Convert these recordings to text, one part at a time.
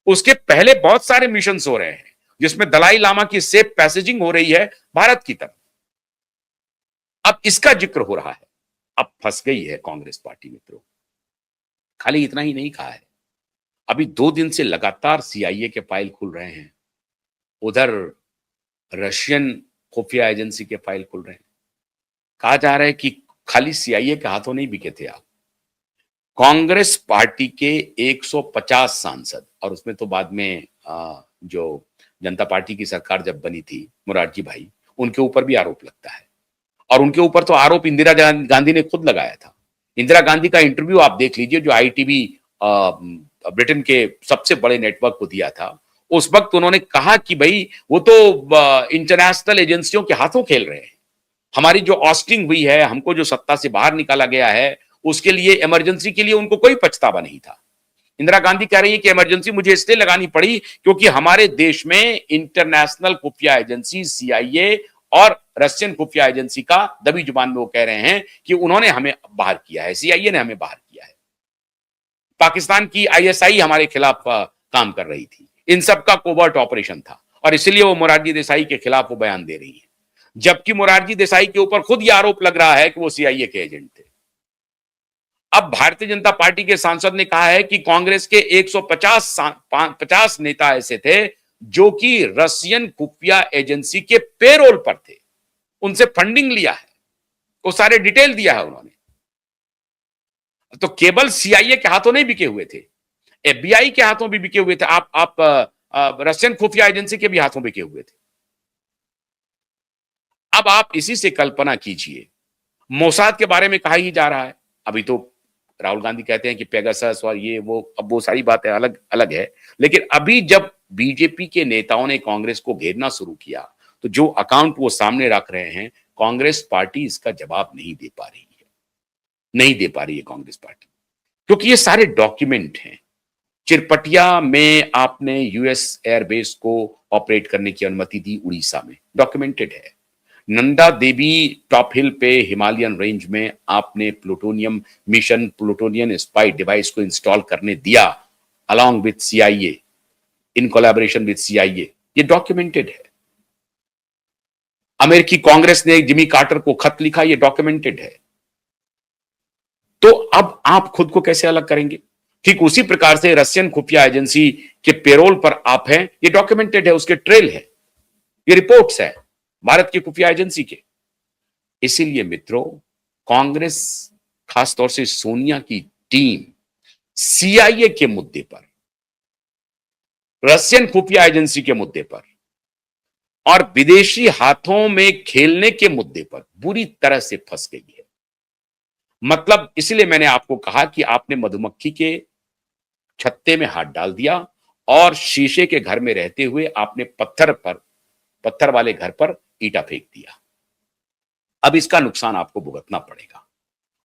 उसके पहले बहुत सारे मिशन हो रहे हैं जिसमें दलाई लामा की सेफ पैसेजिंग हो रही है भारत की तरफ। अब इसका जिक्र हो रहा है। अब फंस गई है कांग्रेस पार्टी मित्रों। खाली इतना ही नहीं कहा है, अभी 2 दिन से लगातार सीआईए के फाइल खुल रहे हैं, उधर रशियन खुफिया एजेंसी के फाइल खुल रहे हैं। कहा जा रहा है कि खाली सीआईए के हाथों नहीं बिके थे आप, कांग्रेस पार्टी के 150 सांसद, और उसमें तो बाद में जो जनता पार्टी की सरकार जब बनी थी मोरारजी भाई, उनके ऊपर भी आरोप लगता है। और उनके ऊपर तो आरोप इंदिरा गांधी ने खुद लगाया था। इंदिरा गांधी का इंटरव्यू आप देख लीजिए जो आईटीवी ब्रिटेन के सबसे बड़े नेटवर्क को दिया था। उस वक्त उन्होंने कहा कि भाई वो तो इंटरनेशनल एजेंसियों के हाथों खेल रहे हैं, हमारी जो ऑस्टिंग हुई है, हमको जो सत्ता से बाहर निकाला गया है, उसके लिए इमरजेंसी के लिए उनको कोई पछतावा नहीं था। इंदिरा गांधी कह रही है कि इमरजेंसी मुझे इसलिए लगानी पड़ी क्योंकि हमारे देश में इंटरनेशनल खुफिया एजेंसी सीआईए और रशियन खुफिया एजेंसी का दबी जुबान में वो कह रहे हैं कि उन्होंने हमें बाहर किया है, सीआईए ने हमें बाहर किया है। पाकिस्तान की आईएसआई हमारे खिलाफ काम कर रही थी। इन सब का कोवर्ट ऑपरेशन था और इसलिए वो मोरारजी देसाई के खिलाफ वो बयान दे रही है, जबकि मोरारजी देसाई के ऊपर खुद यह आरोप लग रहा है कि वो सीआईए के एजेंट थे। अब भारतीय जनता पार्टी के सांसद ने कहा है कि कांग्रेस के 150 नेता ऐसे थे जो कि रशियन खुफिया एजेंसी के पेरोल पर थे, उनसे फंडिंग लिया है, वो सारे डिटेल दिया है उन्होंने। तो केवल सीआईए के हाथों नहीं बिके हुए थे, एफबीआई के हाथों भी बिके हुए थे। आप रशियन खुफिया एजेंसी के भी हाथों बिके हुए थे। अब आप इसी से कल्पना कीजिए, मोसाद के बारे में कहा ही जा रहा है। अभी तो राहुल गांधी कहते हैं कि पेगासस और ये वो, अब वो सारी बातें अलग अलग है। लेकिन अभी जब बीजेपी के नेताओं ने कांग्रेस को घेरना शुरू किया तो जो अकाउंट वो सामने रख रहे हैं, कांग्रेस पार्टी इसका जवाब नहीं दे पा रही है, नहीं दे पा रही है कांग्रेस पार्टी, क्योंकि ये सारे डॉक्यूमेंट हैं। चिरपटिया में आपने यूएस एयरबेस को ऑपरेट करने की अनुमति दी, उड़ीसा में, डॉक्यूमेंटेड है। नंदा देवी टॉप हिल पे हिमालयन रेंज में आपने plutonium mission, plutonium spy device को इंस्टॉल करने दिया along with CIA, in collaboration with CIA, ये डॉक्यूमेंटेड है। अमेरिकी कांग्रेस ने जिमी कार्टर को खत लिखा, ये डॉक्यूमेंटेड है। तो अब आप खुद को कैसे अलग करेंगे? ठीक उसी प्रकार से रशियन खुफिया एजेंसी के पेरोल पर आप हैं, ये डॉक्यूमेंटेड है, उसके ट्रेल है, ये रिपोर्ट्स है भारत की खुफिया एजेंसी के। इसीलिए मित्रों, कांग्रेस, खासतौर से सोनिया की टीम सीआईए के मुद्दे पर, रशियन खुफिया एजेंसी के मुद्दे पर और विदेशी हाथों में खेलने के मुद्दे पर बुरी तरह से फंस गई है। मतलब इसलिए मैंने आपको कहा कि आपने मधुमक्खी के छत्ते में हाथ डाल दिया और शीशे के घर में रहते हुए आपने पत्थर वाले घर पर ईंटा फेंक दिया। अब इसका नुकसान आपको भुगतना पड़ेगा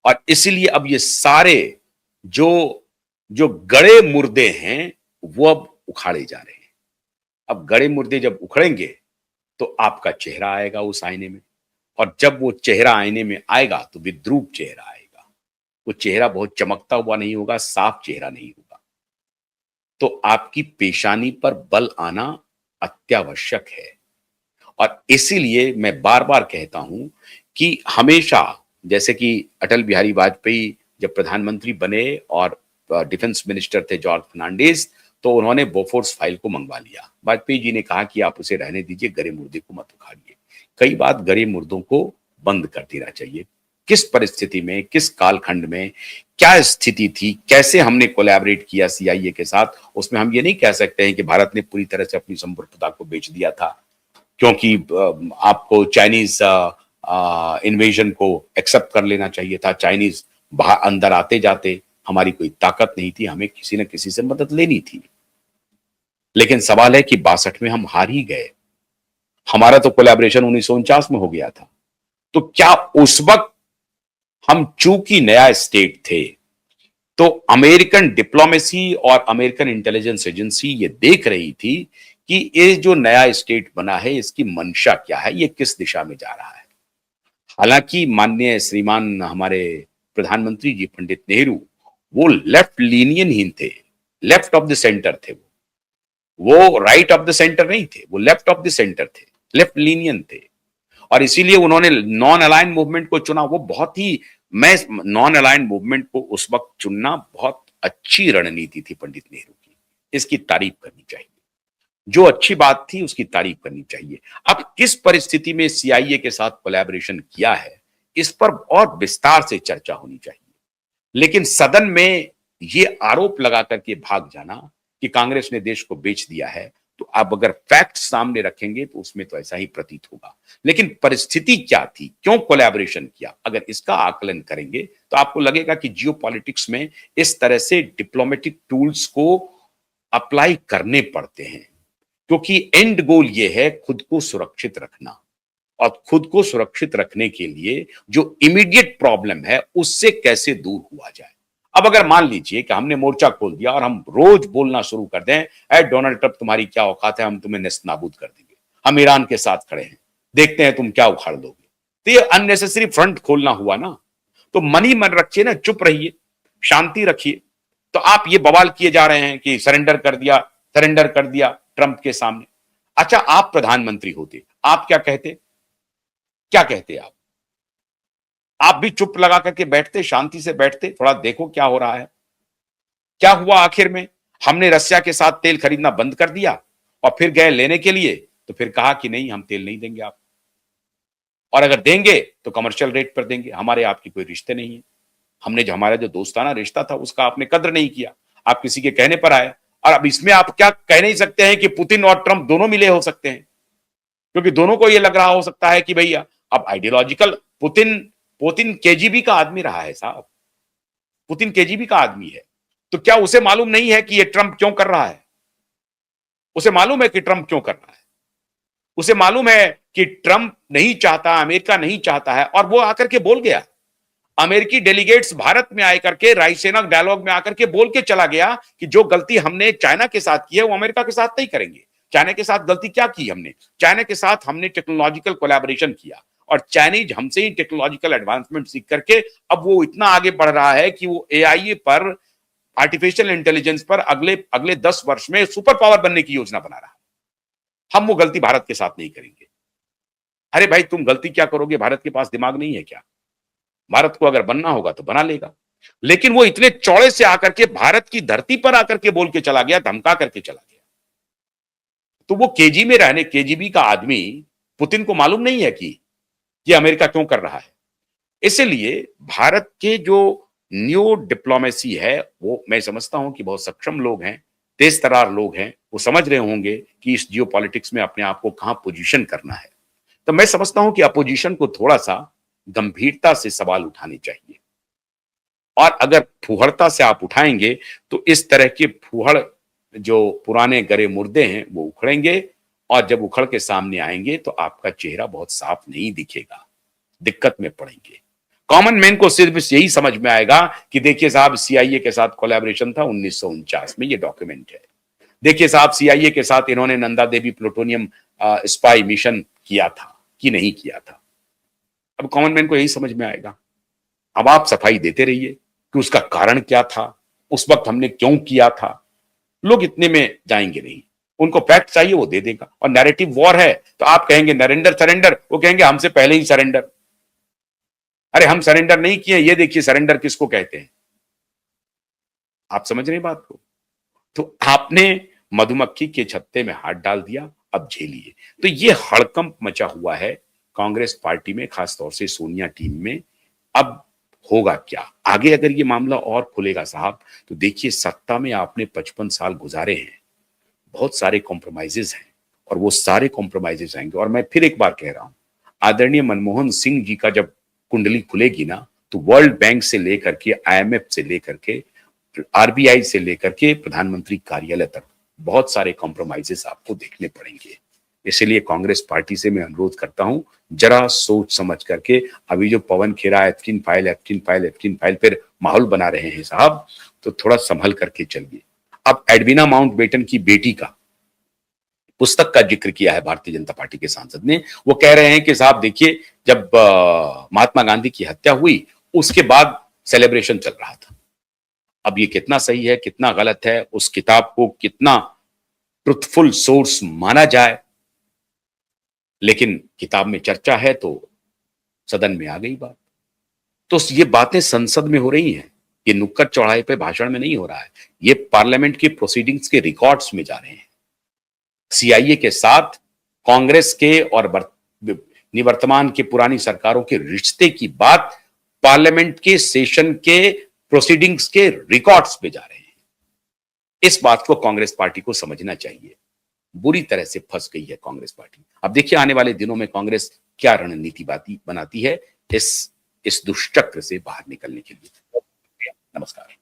और इसलिए अब ये सारे जो जो गड़े मुर्दे हैं वो अब उखाड़े जा रहे हैं। अब गड़े मुर्दे जब उखड़ेंगे तो आपका चेहरा आएगा उस आईने में, और जब वो चेहरा आईने में आएगा तो विद्रूप चेहरा आएगा। वो चेहरा बहुत चमकता हुआ नहीं होगा, साफ चेहरा नहीं होगा। तो आपकी पेशानी पर बल आना अत्यावश्यक है। और इसीलिए मैं बार बार कहता हूं कि हमेशा, जैसे कि अटल बिहारी वाजपेयी जब प्रधानमंत्री बने और डिफेंस मिनिस्टर थे जॉर्ज फर्नांडिस, तो उन्होंने बोफोर्स फाइल को मंगवा लिया। वाजपेयी जी ने कहा कि आप उसे रहने दीजिए, गरे मुर्दे को मत उखाड़िए। कई बात गरे मुर्दों को बंद कर देना चाहिए। किस परिस्थिति में, किस कालखंड में क्या स्थिति थी, कैसे हमने कोलैबोरेट किया सीआईए के साथ, उसमें हम ये नहीं कह सकते हैं कि भारत ने पूरी तरह से अपनी संप्रभुता को बेच दिया था क्योंकि आपको चाइनीज इन्वेजन को एक्सेप्ट कर लेना चाहिए था। चाइनीज बाहर अंदर आते जाते, हमारी कोई ताकत नहीं थी, हमें किसी न किसी से मदद लेनी थी। लेकिन सवाल है कि 62 में हम हार ही गए। हमारा तो कोलैबोरेशन 1949 में हो गया था। तो क्या उस वक्त हम, चूंकि नया स्टेट थे, तो अमेरिकन डिप्लोमेसी और अमेरिकन इंटेलिजेंस एजेंसी ये देख रही थी कि ये जो नया स्टेट बना है इसकी मंशा क्या है, ये किस दिशा में जा रहा है। हालांकि माननीय श्रीमान हमारे प्रधानमंत्री जी पंडित नेहरू वो लेफ्ट लीनियन ही थे, लेफ्ट ऑफ द सेंटर थे वो, वो राइट ऑफ द सेंटर नहीं थे, वो लेफ्ट ऑफ द सेंटर थे, लेफ्ट लीनियन थे। और इसीलिए उन्होंने नॉन अलाइन मूवमेंट को चुना। वो बहुत ही, मैं नॉन अलाइन मूवमेंट को उस वक्त चुनना बहुत अच्छी रणनीति थी पंडित नेहरू की, इसकी तारीफ करनी चाहिए। जो अच्छी बात थी उसकी तारीफ करनी चाहिए। अब किस परिस्थिति में सीआईए के साथ कोलैबोरेशन किया है, इस पर और विस्तार से चर्चा होनी चाहिए। लेकिन सदन में ये आरोप लगा करके भाग जाना कि कांग्रेस ने देश को बेच दिया है, तो आप अगर फैक्ट सामने रखेंगे तो उसमें तो ऐसा ही प्रतीत होगा। लेकिन परिस्थिति क्या थी, क्यों कोलैबोरेशन किया, अगर इसका आकलन करेंगे तो आपको लगेगा कि जियो पॉलिटिक्स में इस तरह से डिप्लोमेटिक टूल्स को अप्लाई करने पड़ते हैं, क्योंकि एंड गोल ये है खुद को सुरक्षित रखना। और खुद को सुरक्षित रखने के लिए जो इमीडिएट प्रॉब्लम है उससे कैसे दूर हुआ जाए। अब अगर मान लीजिए कि हमने मोर्चा खोल दिया और हम रोज बोलना शुरू कर दें, ए डोनाल्ड ट्रंप तुम्हारी क्या औकात है, हम तुम्हें नेस्त नाबूद कर देंगे, हम ईरान के साथ खड़े हैं, देखते हैं तुम क्या उखाड़ दोगे, तो ये अननेसेसरी फ्रंट खोलना हुआ ना। तो मन ही मन रखिए ना, चुप रहिए, शांति रखिए। तो आप ये बवाल किए जा रहे हैं कि सरेंडर कर दिया ट्रंप के सामने। अच्छा, आप प्रधानमंत्री होते, आप क्या कहते, क्या कहते आप भी चुप लगा करके बैठते, शांति से बैठते, थोड़ा देखो क्या हो रहा है। क्या हुआ आखिर में, हमने रसिया के साथ तेल खरीदना बंद कर दिया और फिर गए लेने के लिए, तो फिर कहा कि नहीं हम तेल नहीं देंगे आप, और अगर देंगे तो कमर्शियल रेट पर देंगे, हमारे आपकी कोई रिश्ते नहीं है। हमने जो हमारा जो दोस्ताना रिश्ता था उसका आपने कद्र नहीं किया, आप किसी के कहने पर आए। और अब इसमें आप क्या कह नहीं सकते हैं कि पुतिन और ट्रंप दोनों मिले हो सकते हैं, क्योंकि दोनों को यह लग रहा हो सकता है कि भैया अब आइडियोलॉजिकल पुतिन पुतिन केजीबी का आदमी रहा है साहब, पुतिन केजीबी का आदमी है। तो क्या उसे मालूम नहीं है कि ये ट्रंप क्यों कर रहा है? उसे मालूम है कि ट्रंप क्यों कर रहा है, उसे मालूम है कि ट्रंप नहीं चाहता, अमेरिका नहीं चाहता है, और वो आकर के बोल गया। अमेरिकी डेलीगेट्स भारत में आकर के रायसेना डायलॉग में आकर के बोल के चला गया कि जो गलती हमने चाइना के साथ की है वो अमेरिका के साथ नहीं करेंगे। चाइना के साथ गलती क्या की हमने, चाइना के साथ हमने टेक्नोलॉजिकल कोलैबोरेशन किया, और चाइनीज हमसे ही टेक्नोलॉजिकल एडवांसमेंट सीख करके अब वो इतना आगे बढ़ रहा है कि वो एआई पर, आर्टिफिशियल इंटेलिजेंस पर अगले अगले 10 वर्ष में सुपर पावर बनने की योजना बना रहा है। हम वो गलती भारत के साथ नहीं करेंगे। अरे भाई, तुम गलती क्या करोगे, भारत के पास दिमाग नहीं है क्या? भारत को अगर बनना होगा तो बना लेगा। लेकिन वो इतने चौड़े से आकर के भारत की धरती पर आकर के बोल के चला गया, धमका करके चला गया। तो वो केजी में रहने केजीबी का आदमी पुतिन को मालूम नहीं है कि ये अमेरिका क्यों कर रहा है। इसलिए भारत के जो न्यू डिप्लोमेसी है, वो मैं समझता हूं कि बहुत सक्षम लोग हैं, तेज तरार लोग हैं, वो समझ रहे होंगे कि इस जियो पॉलिटिक्स में अपने आप को कहां पोजीशन करना है। तो मैं समझता हूं कि अपोजिशन को थोड़ा सा गंभीरता से सवाल उठाने चाहिए, और अगर फूहड़ता से आप उठाएंगे तो इस तरह के फूहड़ जो पुराने गरे मुर्दे हैं वो उखड़ेंगे, और जब उखड़ के सामने आएंगे तो आपका चेहरा बहुत साफ नहीं दिखेगा, दिक्कत में पड़ेंगे। कॉमन मैन को सिर्फ यही समझ में आएगा कि देखिए साहब, सीआईए के साथ कोलैबोरेशन था 1949 में, ये डॉक्यूमेंट है। देखिए साहब, सीआईए के साथ इन्होंने Nanda Devi plutonium spy mission किया था कि नहीं किया था। अब कॉमन मैन को यही समझ में आएगा। अब आप सफाई देते रहिए कि उसका कारण क्या था, उस वक्त हमने क्यों किया था। लोग इतने में जाएंगे नहीं, उनको फैक्ट चाहिए, वो दे देगा। और नैरेटिव वॉर है तो आप कहेंगे नरेंद्र सरेंडर, वो कहेंगे हमसे पहले ही सरेंडर। अरे हम सरेंडर नहीं किए, ये देखिए सरेंडर किसको कहते हैं। आप समझ रहे बात को? तो आपने मधुमक्खी के छत्ते में हाथ डाल दिया, अब झेलिए। तो ये हड़कंप मचा हुआ है कांग्रेस पार्टी में, खासतौर से सोनिया टीम में। अब होगा क्या आगे, अगर ये मामला और खुलेगा साहब, तो देखिए सत्ता में आपने 55 साल गुजारे हैं, बहुत सारे कॉम्प्रोमाइजेस हैं, और वो सारे कॉम्प्रोमाइजेस आएंगे। और मैं फिर एक बार कह रहा हूं, आदरणीय मनमोहन सिंह जी का जब कुंडली खुलेगी ना, तो वर्ल्ड बैंक से लेकर के, आईएमएफ से लेकर के, आरबीआई से लेकर के प्रधानमंत्री कार्यालय तक बहुत सारे कॉम्प्रोमाइजेस आपको देखने पड़ेंगे। इसलिए कांग्रेस पार्टी से मैं अनुरोध करता हूं, जरा सोच समझ करके, अभी जो पवन खेरा एप्टिन फाइल फिर माहौल बना रहे हैं साहब, तो थोड़ा संभल करके चलिए। अब एडविना माउंटबेटन की बेटी का पुस्तक का जिक्र किया है भारतीय जनता पार्टी के सांसद ने। वो कह रहे हैं कि साहब देखिए, जब महात्मा गांधी की हत्या हुई उसके बाद सेलिब्रेशन चल रहा था। अब ये कितना सही है कितना गलत है, उस किताब को कितना ट्रुथफुल सोर्स माना जाए, लेकिन किताब में चर्चा है तो सदन में आ गई बात। तो ये बातें संसद में हो रही हैं, ये नुक्कड़ चौराहे पे भाषण में नहीं हो रहा है, ये पार्लियामेंट की प्रोसीडिंग्स के रिकॉर्ड्स में जा रहे हैं। सीआईए के साथ कांग्रेस के और निवर्तमान की पुरानी सरकारों के रिश्ते की बात पार्लियामेंट के सेशन के प्रोसीडिंग्स के रिकॉर्ड्स पे जा रहे हैं। इस बात को कांग्रेस पार्टी को समझना चाहिए। बुरी तरह से फंस गई है कांग्रेस पार्टी। अब देखिए आने वाले दिनों में कांग्रेस क्या रणनीति बनाती है इस दुष्चक्र से बाहर निकलने के लिए। नमस्कार।